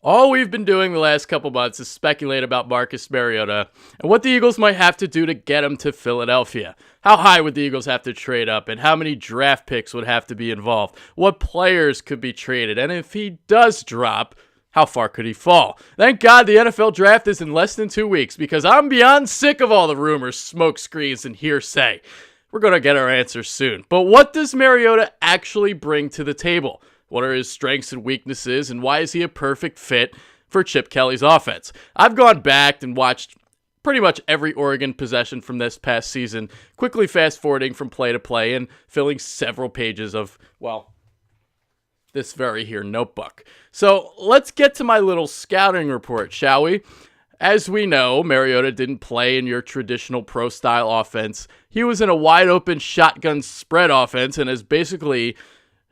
All we've been doing the last couple months is speculate about Marcus Mariota and what the Eagles might have to do to get him to Philadelphia. How high would the Eagles have to trade up, and how many draft picks would have to be involved? What players could be traded? And if he does drop, how far could he fall? Thank God the NFL draft is in less than 2 weeks, because I'm beyond sick of all the rumors, smoke screens, and hearsay. We're going to get our answers soon. But what does Mariota actually bring to the table? What are his strengths and weaknesses, and why is he a perfect fit for Chip Kelly's offense? I've gone back and watched pretty much every Oregon possession from this past season, quickly fast-forwarding from play to play and filling several pages of, well, this very here notebook. So let's get to my little scouting report, shall we? As we know, Mariota didn't play in your traditional pro-style offense. He was in a wide-open shotgun spread offense and is basically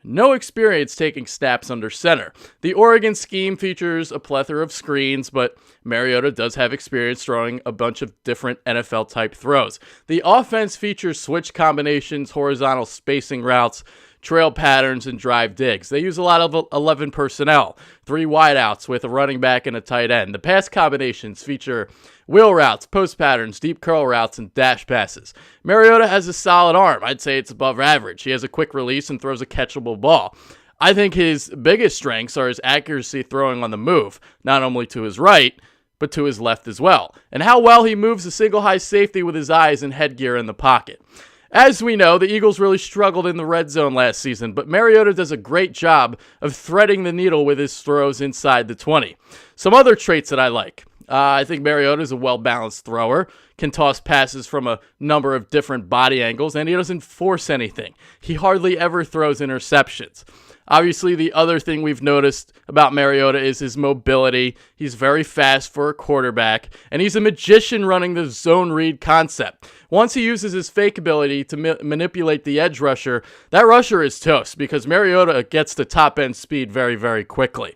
no experience taking snaps under center. The Oregon scheme features a plethora of screens, but Mariota does have experience throwing a bunch of different NFL-type throws. The offense features switch combinations, horizontal spacing routes, trail patterns, and drive digs. They use a lot of 11 personnel, 3 wideouts with a running back and a tight end. The pass combinations feature wheel routes, post patterns, deep curl routes, and dash passes. Mariota has a solid arm. I'd say it's above average. He has a quick release and throws a catchable ball. I think his biggest strengths are his accuracy throwing on the move, not only to his right, but to his left as well, and how well he moves a single high safety with his eyes and headgear in the pocket. As we know, the Eagles really struggled in the red zone last season, but Mariota does a great job of threading the needle with his throws inside the 20. Some other traits that I like. I think Mariota is a well-balanced thrower, can toss passes from a number of different body angles, and he doesn't force anything. He hardly ever throws interceptions. Obviously, the other thing we've noticed about Mariota is his mobility. He's very fast for a quarterback, and he's a magician running the zone read concept. Once he uses his fake ability to manipulate the edge rusher, that rusher is toast because Mariota gets to top-end speed very, very quickly.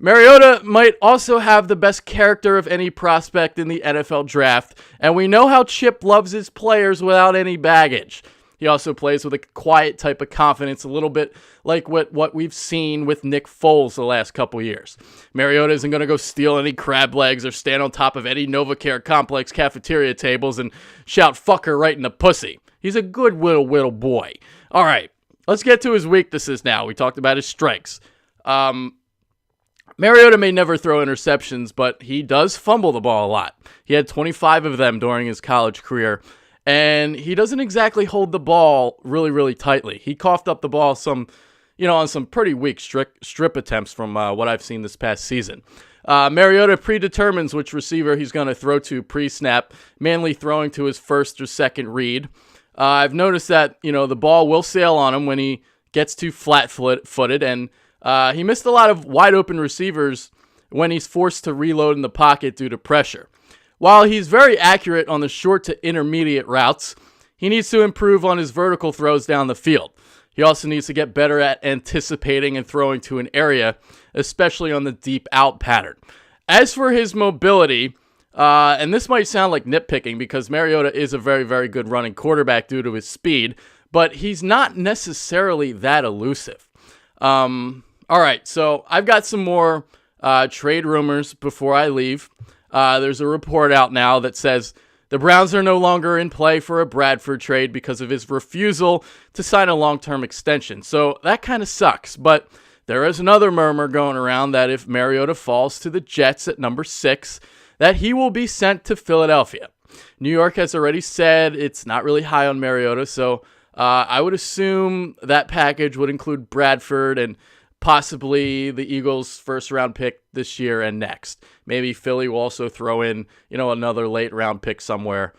Mariota might also have the best character of any prospect in the NFL draft, and we know how Chip loves his players without any baggage. He also plays with a quiet type of confidence, a little bit like what we've seen with Nick Foles the last couple years. Mariota isn't going to go steal any crab legs or stand on top of any NovaCare complex cafeteria tables and shout "fucker" right in the pussy. He's a good little boy. All right, let's get to his weaknesses now. We talked about his strengths. Mariota may never throw interceptions, but he does fumble the ball a lot. He had 25 of them during his college career, and he doesn't exactly hold the ball really, really tightly. He coughed up the ball on some pretty weak strip attempts from what I've seen this past season. Mariota predetermines which receiver he's going to throw to pre-snap, mainly throwing to his first or second read. I've noticed that, the ball will sail on him when he gets too flat-footed, and he missed a lot of wide-open receivers when he's forced to reload in the pocket due to pressure. While he's very accurate on the short to intermediate routes, he needs to improve on his vertical throws down the field. He also needs to get better at anticipating and throwing to an area, especially on the deep out pattern. As for his mobility, and this might sound like nitpicking because Mariota is a very, very good running quarterback due to his speed, but he's not necessarily that elusive. All right, so I've got some more trade rumors before I leave. There's a report out now that says the Browns are no longer in play for a Bradford trade because of his refusal to sign a long-term extension. So that kind of sucks, but there is another murmur going around that if Mariota falls to the Jets at number 6, that he will be sent to Philadelphia. New York has already said it's not really high on Mariota, so I would assume that package would include Bradford and possibly the Eagles' first-round pick this year and next. Maybe Philly will also throw in, another late-round pick somewhere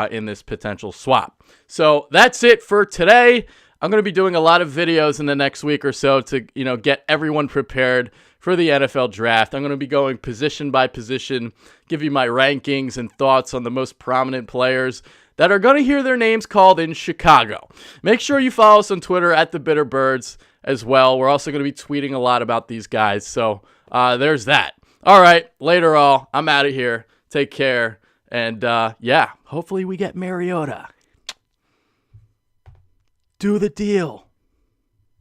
in this potential swap. So that's it for today. I'm going to be doing a lot of videos in the next week or so to, get everyone prepared for the NFL draft. I'm going to be going position by position, give you my rankings and thoughts on the most prominent players that are going to hear their names called in Chicago. Make sure you follow us on Twitter at @TheBitterBirds as well. We're also going to be tweeting a lot about these guys. So there's that. All right, later all. I'm out of here. Take care. And hopefully we get Mariota. Do the deal.